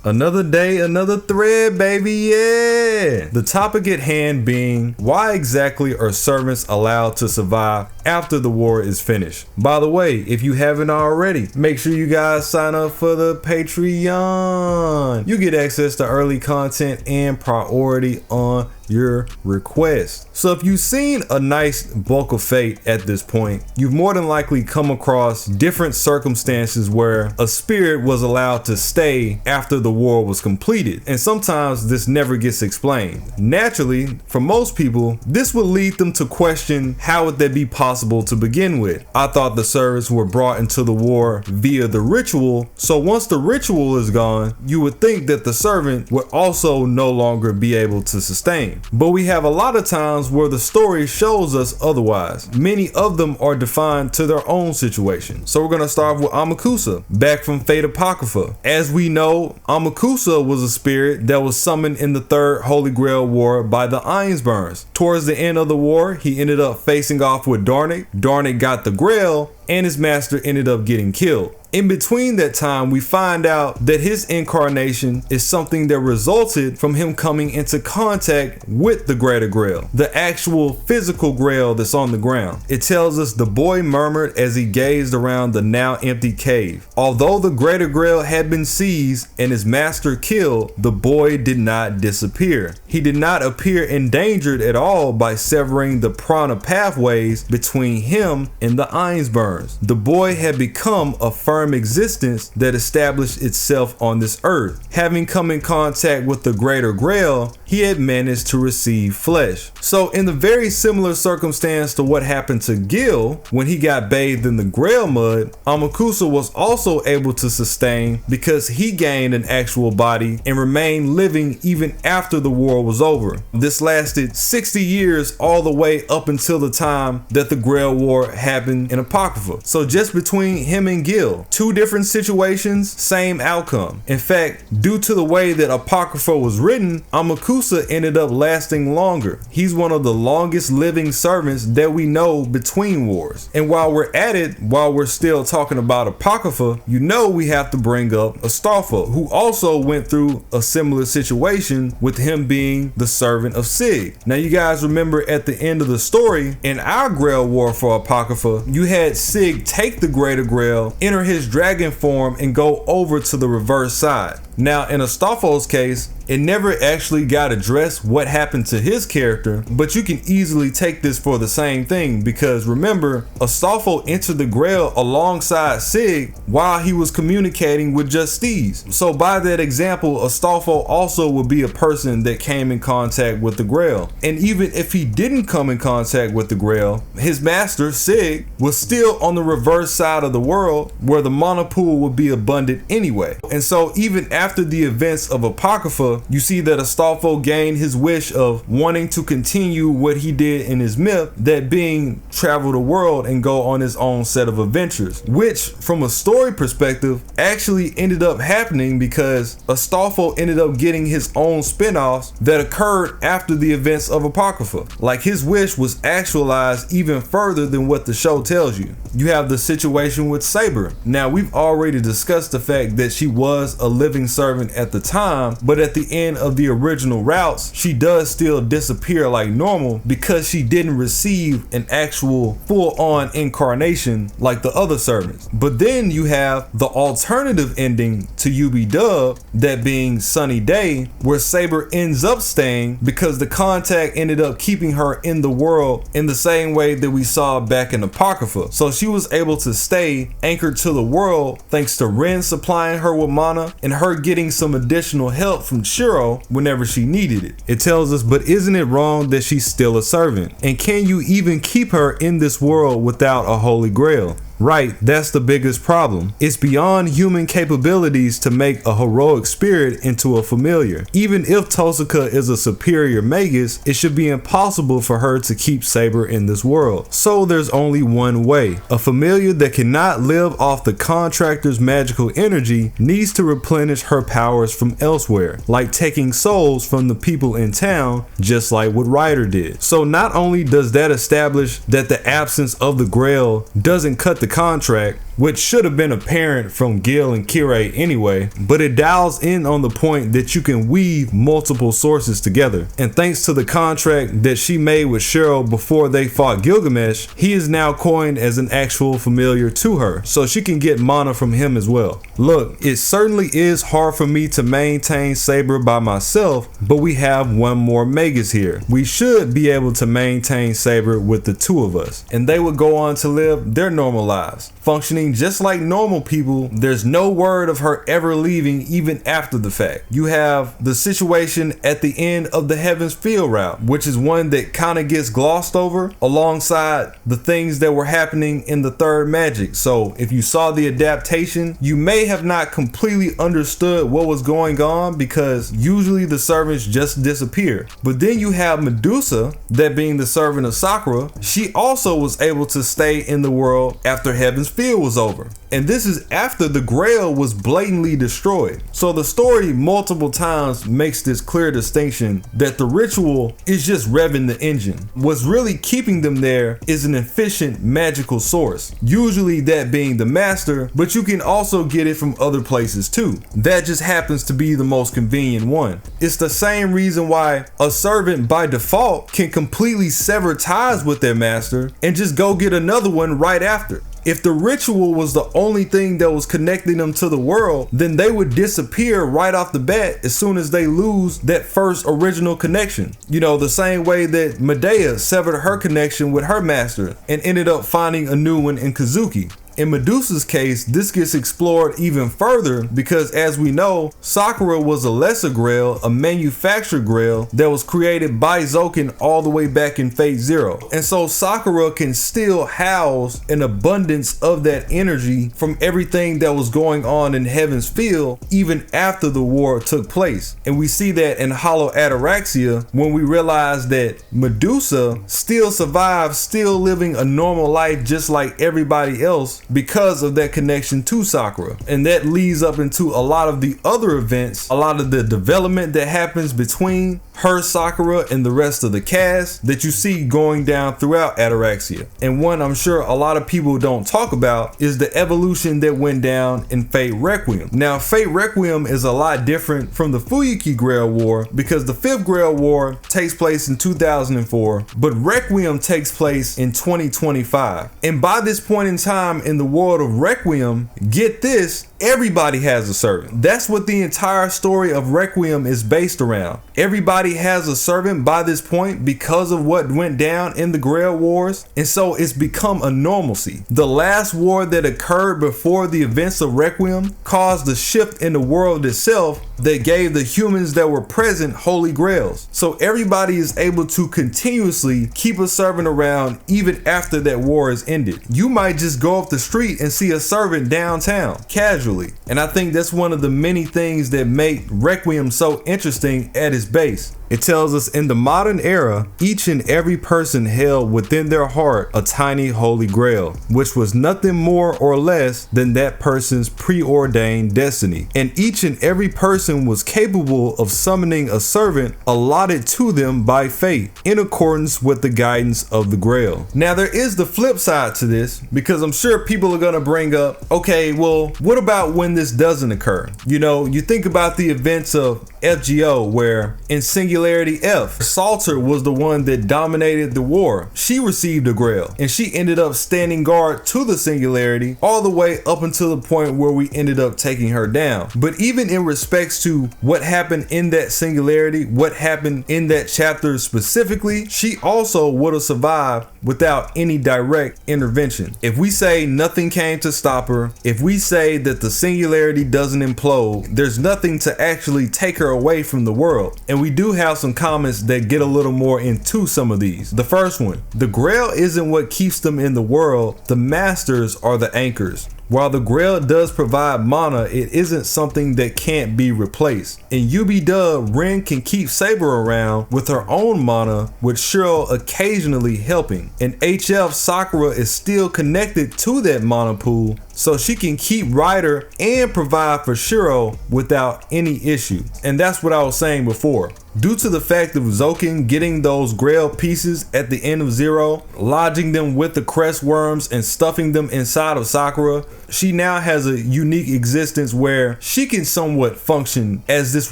Another day, another thread, baby, yeah! The topic at hand being, why exactly are servants allowed to survive after the war is finished? By the way, if you haven't already, make sure you guys sign up for the Patreon. You get access to early content and priority on your request. So if you've seen a nice bulk of fate at this point, you've more than likely come across different circumstances where a spirit was allowed to stay after the war was completed, and sometimes this never gets explained. Naturally, for most people, this would lead them to question, how would that be possible to begin with? I thought the servants were brought into the war via the ritual, so once the ritual is gone, you would think that the servant would also no longer be able to sustain. But we have a lot of times where the story shows us otherwise. Many of them are defined to their own situation. So we're going to start with Amakusa, back from Fate Apocrypha. As we know, Amakusa was a spirit that was summoned in the Third Holy Grail War by the Ironsburns. Towards the end of the war, he ended up facing off with Darnik. Darnik got the Grail, and his master ended up getting killed. In between that time, we find out that his incarnation is something that resulted from him coming into contact with the Greater Grail, the actual physical Grail that's on the ground. It tells us the boy murmured as he gazed around the now empty cave. Although the Greater Grail had been seized and his master killed, the boy did not disappear. He did not appear endangered at all by severing the prana pathways between him and the Ironsburns. The boy had become a firm existence that established itself on this earth. Having come in contact with the Greater Grail, he had managed to receive flesh. So in the very similar circumstance to what happened to Gil when he got bathed in the Grail mud, Amakusa was also able to sustain because he gained an actual body and remained living even after the war was over. This lasted 60 years, all the way up until the time that the Grail War happened in Apocrypha. So just between him and Gil, two different situations, same outcome. In fact, due to the way that Apocrypha was written, Amakusa ended up lasting longer. He's one of the longest living servants that we know between wars. And while we're at it, while we're still talking about Apocrypha, you know we have to bring up Astolfo, who also went through a similar situation with him being the servant of Sig. Now you guys remember at the end of the story, in our Grail War for Apocrypha, you had Sig take the Greater Grail, enter his dragon form, and go over to the reverse side. Now in Astolfo's case, it never actually got addressed what happened to his character, but you can easily take this for the same thing, because remember, Astolfo entered the Grail alongside Sig while he was communicating with Justice. So by that example, Astolfo also would be a person that came in contact with the Grail. And even if he didn't come in contact with the Grail, his master, Sig, was still on the reverse side of the world where the mana pool would be abundant anyway. And so even after the events of Apocrypha, you see that Astolfo gained his wish of wanting to continue what he did in his myth, that being travel the world and go on his own set of adventures, which from a story perspective actually ended up happening because Astolfo ended up getting his own spin-offs that occurred after the events of Apocrypha. Like, his wish was actualized even further than what the show tells you. You have the situation with Saber. Now, we've already discussed the fact that she was a living servant at the time, but at the end of the original routes, she does still disappear like normal because she didn't receive an actual full-on incarnation like the other servants. But then you have the alternative ending to UB-Dub, that being Sunny Day, where Saber ends up staying because the contact ended up keeping her in the world in the same way that we saw back in Apocrypha. So she was able to stay anchored to the world thanks to Ren supplying her with mana and her getting some additional help from Shiro whenever she needed it. It tells us, but isn't it wrong that she's still a servant? And can you even keep her in this world without a Holy Grail? Right, that's the biggest problem. It's beyond human capabilities to make a heroic spirit into a familiar. Even if Tosaka is a superior magus, it should be impossible for her to keep Saber in this world. So there's only one way. A familiar that cannot live off the contractor's magical energy needs to replenish her powers from elsewhere, like taking souls from the people in town, just like what Ryder did. So not only does that establish that the absence of the Grail doesn't cut the contract, which should have been apparent from Gil and Kirei anyway, but it dials in on the point that you can weave multiple sources together. And thanks to the contract that she made with Cheryl before they fought Gilgamesh, he is now coined as an actual familiar to her, so she can get mana from him as well. Look, it certainly is hard for me to maintain Saber by myself, but we have one more Magus here. We should be able to maintain Saber with the two of us, and they would go on to live their normal lives, functioning just like normal people. There's no word of her ever leaving even after the fact. You have the situation at the end of the Heaven's Field route, which is one that kind of gets glossed over alongside the things that were happening in the third magic. So if you saw the adaptation, you may have not completely understood what was going on, because usually the servants just disappear. But then you have Medusa, that being the servant of Sakura. She also was able to stay in the world after Heaven's Field was over, and this is after the Grail was blatantly destroyed. So the story multiple times makes this clear distinction that the ritual is just revving the engine. What's really keeping them there is an efficient magical source, usually that being the master, but you can also get it from other places too. That just happens to be the most convenient one. It's the same reason why a servant by default can completely sever ties with their master and just go get another one right after. If the ritual was the only thing that was connecting them to the world, then they would disappear right off the bat as soon as they lose that first original connection. You know, the same way that Medea severed her connection with her master and ended up finding a new one in Kazuki. In Medusa's case, this gets explored even further because, as we know, Sakura was a lesser grail, a manufactured grail that was created by Zoken all the way back in Fate Zero. And so Sakura can still house an abundance of that energy from everything that was going on in Heaven's Field even after the war took place. And we see that in Hollow Ataraxia when we realize that Medusa still survives, still living a normal life just like everybody else, because of that connection to Sakura. And that leads up into a lot of the other events, a lot of the development that happens between her, Sakura, and the rest of the cast that you see going down throughout Ataraxia. And one I'm sure a lot of people don't talk about is the evolution that went down in Fate Requiem. Now, Fate Requiem is a lot different from the Fuyuki Grail War because the 5th Grail War takes place in 2004, but Requiem takes place in 2025. And by this point in time in the world of Requiem, get this, everybody has a servant. That's what the entire story of Requiem is based around. Everybody has a servant by this point because of what went down in the Grail Wars, and so it's become a normalcy. The last war that occurred before the events of Requiem caused a shift in the world itself that gave the humans that were present holy grails. So everybody is able to continuously keep a servant around even after that war is ended. You might just go up the street and see a servant downtown casually. And I think that's one of the many things that make Requiem so interesting at its base. It tells us in the modern era, each and every person held within their heart a tiny holy grail, which was nothing more or less than that person's preordained destiny. And each and every person was capable of summoning a servant allotted to them by fate in accordance with the guidance of the grail. Now, there is the flip side to this, because I'm sure people are going to bring up, okay, well, what about when this doesn't occur? You know, you think about the events of FGO, where in Singularity F, Salter was the one that dominated the war. She received a grail and she ended up standing guard to the Singularity all the way up until the point where we ended up taking her down. But even in respects to what happened in that Singularity, what happened in that chapter specifically, she also would have survived without any direct intervention. If we say nothing came to stop her, if we say that the Singularity doesn't implode, there's nothing to actually take her away from the world. And we do have some comments that get a little more into some of these. The first one, the grail isn't what keeps them in the world, the masters are the anchors. While the grail does provide mana, it isn't something that can't be replaced. In UB-Dub, Rin can keep Saber around with her own mana, with Cheryl occasionally helping. In HF, Sakura is still connected to that mana pool so she can keep Ryder and provide for Shiro without any issue. And that's what I was saying before. Due to the fact of Zoken getting those Grail pieces at the end of Zero, lodging them with the crest worms and stuffing them inside of Sakura, she now has a unique existence where she can somewhat function as this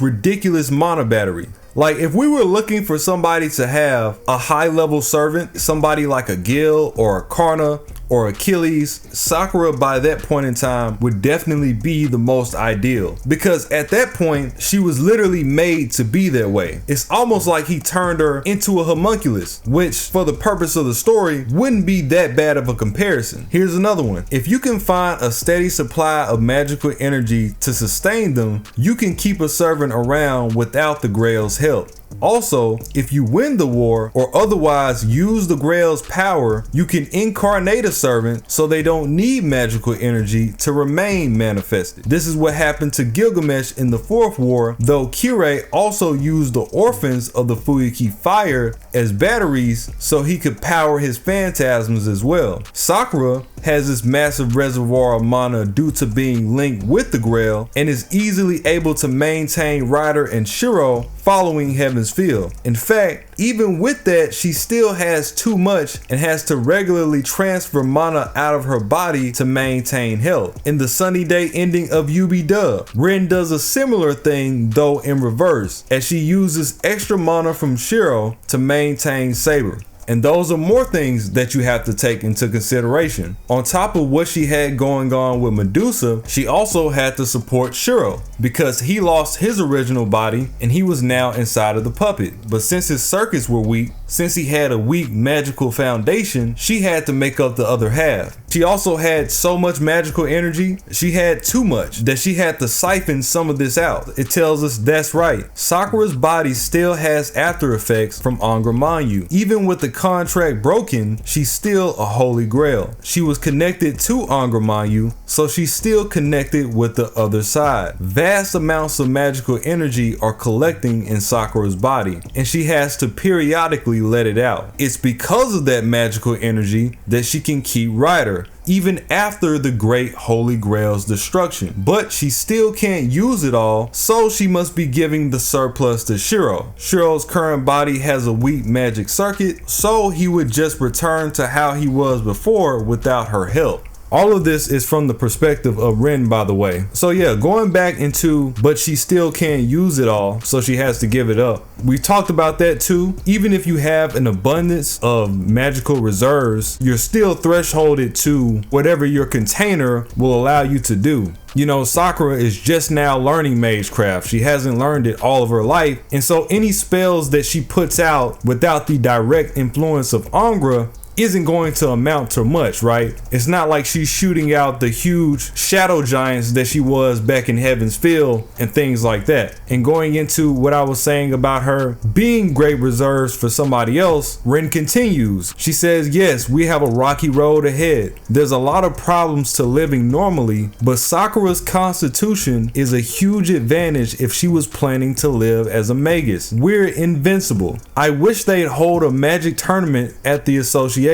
ridiculous mana battery. Like, if we were looking for somebody to have a high level servant, somebody like a Gil or a Karna or Achilles, Sakura by that point in time would definitely be the most ideal, because at that point she was literally made to be that way. It's almost like he turned her into a homunculus, which for the purpose of the story wouldn't be that bad of a comparison. Here's another one. If you can find a steady supply of magical energy to sustain them, you can keep a servant around without the Grail's help. Also, if you win the war or otherwise use the Grail's power, you can incarnate a servant so they don't need magical energy to remain manifested. This is what happened to Gilgamesh in the fourth war, though Kirei also used the orphans of the Fuyuki fire as batteries so he could power his phantasms as well. Sakura has this massive reservoir of mana due to being linked with the Grail and is easily able to maintain Ryder and Shiro following Heaven's Field. In fact, even with that, she still has too much and has to regularly transfer mana out of her body to maintain health. In the Sunny Day ending of UB-Dub, Rin does a similar thing, though in reverse, as she uses extra mana from Shiro to maintain Saber. And those are more things that you have to take into consideration. On top of what she had going on with Medusa, she also had to support Shiro because he lost his original body and he was now inside of the puppet. But since his circuits were weak, since he had a weak magical foundation, she had to make up the other half. She also had so much magical energy, she had too much, that she had to siphon some of this out. It tells us that's right. Sakura's body still has after effects from Angra Mainyu. Even with the contract broken, she's still a Holy Grail. She was connected to Angra Mainyu, so she's still connected with the other side. Vast amounts of magical energy are collecting in Sakura's body, and she has to periodically let it out. It's because of that magical energy that she can keep Ryder, even after the great Holy Grail's destruction. But she still can't use it all, so she must be giving the surplus to Shiro. Shiro's current body has a weak magic circuit, so he would just return to how he was before without her help. All of this is from the perspective of Rin, by the way. So yeah, going back into, but she still can't use it all, so she has to give it up. We talked about that too. Even if you have an abundance of magical reserves, you're still thresholded to whatever your container will allow you to do. You know, Sakura is just now learning Magecraft. She hasn't learned it all of her life. And so any spells that she puts out without the direct influence of Angra isn't going to amount to much, right? It's not like she's shooting out the huge shadow giants that she was back in Heaven's Field and things like that. And going into what I was saying about her being great reserves for somebody else, Rin continues. She says, yes, we have a rocky road ahead. There's a lot of problems to living normally, but Sakura's constitution is a huge advantage if she was planning to live as a Magus. We're invincible. I wish they'd hold a magic tournament at the association.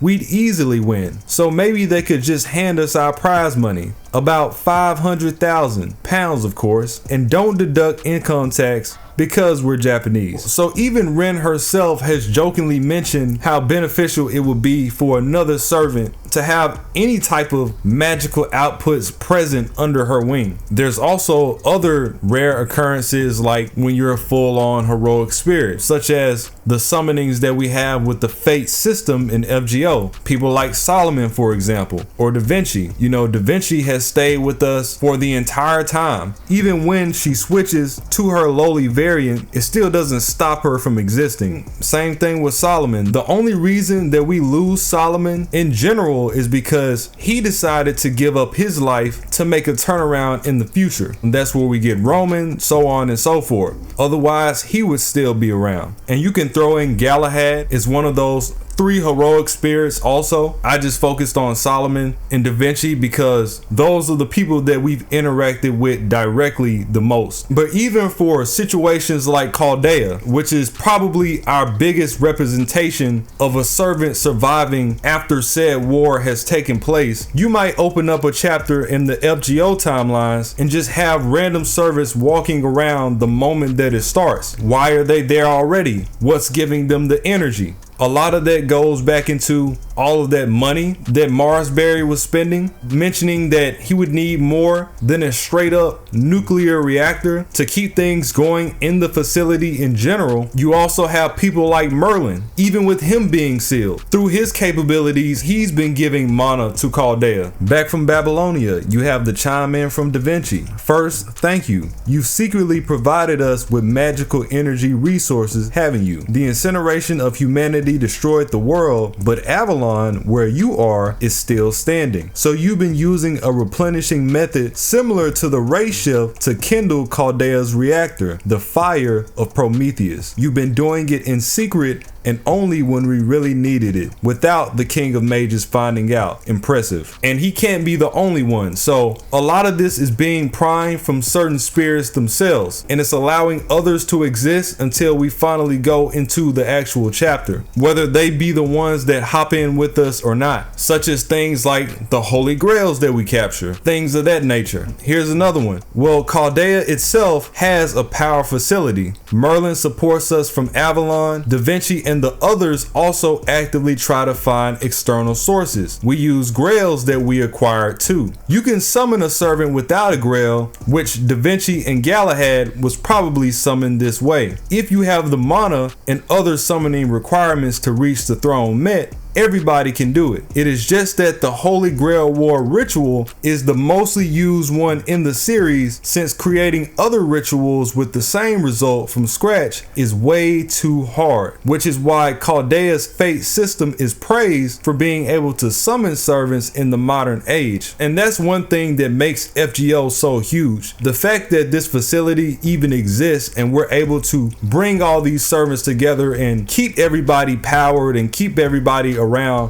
We'd easily win. So maybe they could just hand us our prize money. About 500,000 pounds, of course, and don't deduct income tax because we're Japanese. So even Rin herself has jokingly mentioned how beneficial it would be for another servant to have any type of magical outputs present under her wing. There's also other rare occurrences like when you're a full-on heroic spirit, such as the summonings that we have with the fate system in FGO. People like Solomon, for example, or Da Vinci. You know, Da Vinci has stayed with us for the entire time. Even when she switches to her lowly variant, it still doesn't stop her from existing. Same thing with Solomon. The only reason that we lose Solomon in general is because he decided to give up his life to make a turnaround in the future. And that's where we get Roman, so on and so forth. Otherwise, he would still be around. And you can throw in Galahad as one of those 3 heroic spirits also. I just focused on Solomon and Da Vinci because those are the people that we've interacted with directly the most. But even for situations like Chaldea, which is probably our biggest representation of a servant surviving after said war has taken place, you might open up a chapter in the FGO timelines and just have random servants walking around the moment that it starts. Why are they there already? What's giving them the energy? A lot of that goes back into all of that money that Marsberry was spending, mentioning that he would need more than a straight up nuclear reactor to keep things going in the facility in general. You also have people like Merlin, even with him being sealed. Through his capabilities, he's been giving mana to Chaldea. Back from Babylonia, you have the chime in from Da Vinci. First, thank you. You've secretly provided us with magical energy resources, haven't you? The incineration of humanity destroyed the world, but Avalon, where you are, is still standing. So you've been using a replenishing method similar to the ray shift to kindle Chaldea's reactor, the fire of Prometheus. You've been doing it in secret and only when we really needed it, without the King of Mages finding out. Impressive. And he can't be the only one, so a lot of this is being primed from certain spirits themselves, and it's allowing others to exist until we finally go into the actual chapter, whether they be the ones that hop in with us or not, such as things like the Holy Grails that we capture, things of that nature. Here's another one. Well, Chaldea itself has a power facility. Merlin supports us from Avalon. Da Vinci and the others also actively try to find external sources. We use grails that we acquired too. You can summon a servant without a grail, which Da Vinci and Galahad was probably summoned this way. If you have the mana and other summoning requirements to reach the throne met, everybody can do it. It is just that the Holy Grail War ritual is the mostly used one in the series, since creating other rituals with the same result from scratch is way too hard, which is why Chaldea's fate system is praised for being able to summon servants in the modern age. And that's one thing that makes FGO so huge. The fact that this facility even exists and we're able to bring all these servants together and keep everybody powered and keep everybody around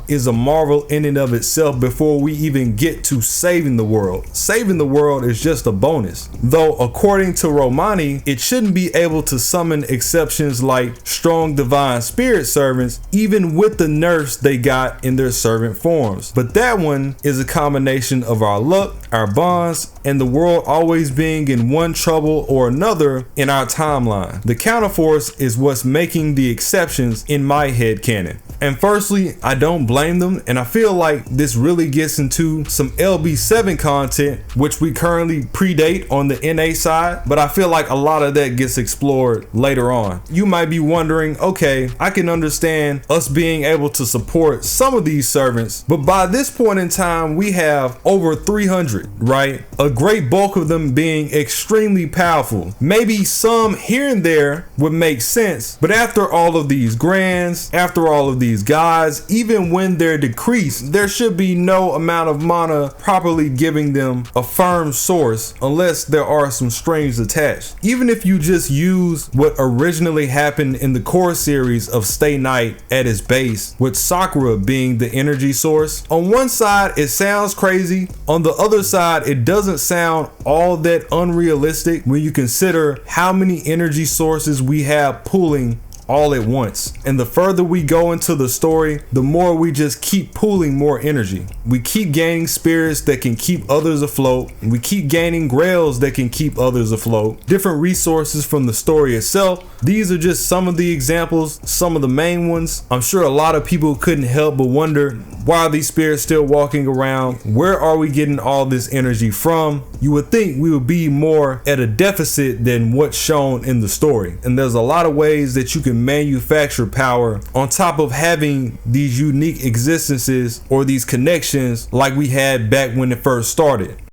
is a marvel in and of itself before we even get to saving the world. Saving the world is just a bonus. Though according to Romani, it shouldn't be able to summon exceptions like strong divine spirit servants, even with the nerfs they got in their servant forms. But that one is a combination of our luck, our bonds, and the world always being in one trouble or another in our timeline. The counterforce is what's making the exceptions in my head canon. And firstly, I don't blame them, and I feel like this really gets into some LB7 content, which we currently predate on the NA side, but I feel like a lot of that gets explored later on. You might be wondering, okay, I can understand us being able to support some of these servants, but by this point in time, we have over 300, right? A great bulk of them being extremely powerful. Maybe some here and there would make sense, but after all of these grands, after all of these gods, even when they're decreased, there should be no amount of mana properly giving them a firm source unless there are some strings attached. Even if you just use what originally happened in the core series of Stay Night at its base, with Sakura being the energy source, on one side it sounds crazy, on the other side it doesn't sound all that unrealistic when you consider how many energy sources we have pooling all at once. And the further we go into the story, the more we just keep pooling more energy. We keep gaining spirits that can keep others afloat. We keep gaining grails that can keep others afloat. Different resources from the story itself. These are just some of the examples, some of the main ones. I'm sure a lot of people couldn't help but wonder, why are these spirits still walking around? Where are we getting all this energy from? You would think we would be more at a deficit than what's shown in the story. And there's a lot of ways that you can manufacture power on top of having these unique existences or these connections like we had back when it first started.